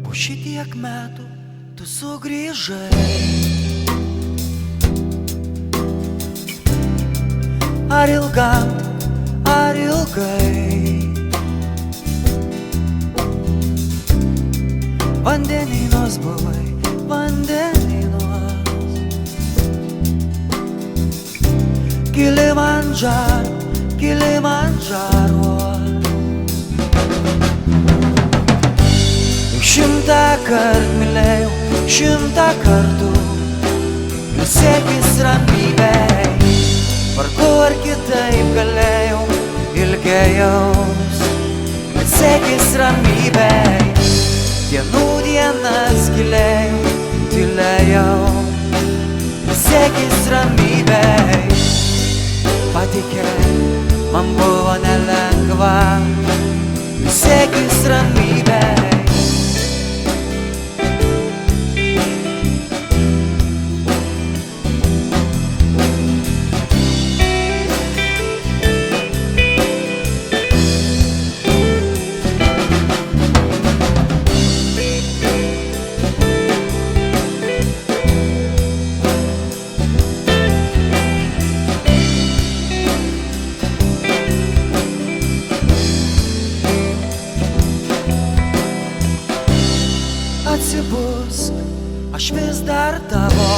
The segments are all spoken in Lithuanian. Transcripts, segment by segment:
Po šitiek metų tu sugrįžai. Ar ilgam, ar ilgai. Vandenynos buvai, vandenynos. Kilimandžaro, Kilimandžaro. Šimtą kart mylėjau, 100 kartų. Nusekis ramybei, vargu ar kitaip galėjau, ilgėjaus. Nusekis ramybei, dienų dienas gilėjau, tylėjau. Nusekis ramybei, patikėk, man buvo nelengva. Nusekis ramybei. Atsibusk, aš vis dar tavo.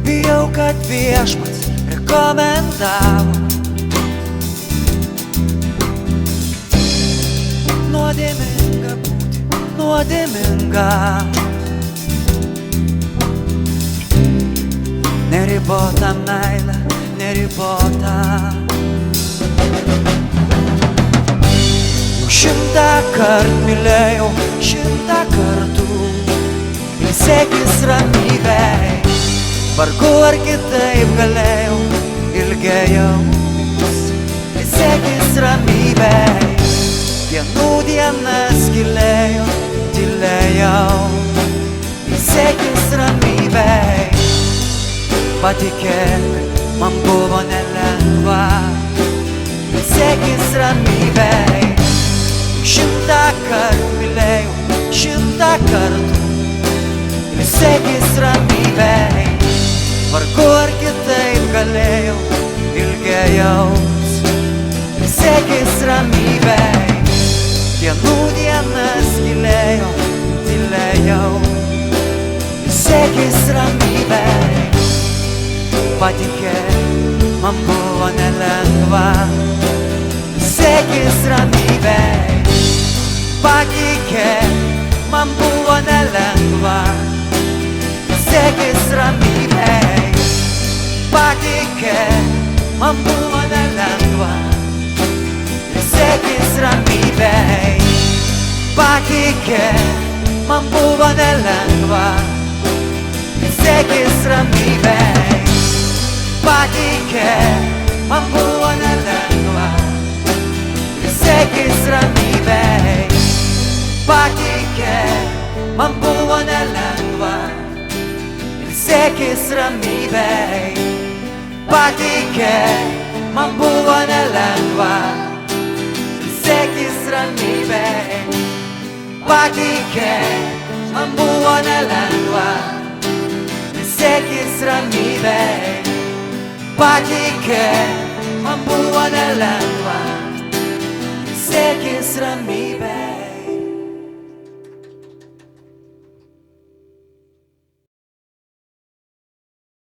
Bijau, kad viešpats rekomendavo. Nuodėminga būti, nuodėminga. Neribota meilė, neribota. 100 kart mylėjau, 100 kartų. Ilsėkis ramybei, vargu ar kitaip galėjau, ilgėjaus. Ilsėkis ramybei, dienų dienas gilėjau, tylėjau. Ilsėkis ramybei, patikėk, man buvo nelengva. Ilsėkis ramybei, 100 kart mylėjau, 100 kartų. Ilsėkis ramybei, vargu ar kitaip galėjau, ilgėjaus. Ilsėkis ramybei, dienų dienas gilėjau, tylėjau. Ilsėkis ramybei, patikėk, man buvo nelengva. Ilsėkis ramybei, patikėk, man buvo nelengva. Ilsėkis ramybei, patikėk, man buvo nelengva. Ilsėkis ramybei, patikėk, man buvo nelengva. Ilsėkis ramybei, patikėk, man buvo nelengva. Ilsėkis ramybei, patikėk, man buvo nelengva. Ilsėkis ramybei, patikėk, man buvo nelengva. Ilsėkis ramybei, patikėk, man buvo nelengva. Ilsėkis ramybei, patikėk, man buvo nelengva. Ilsėkis ramybei.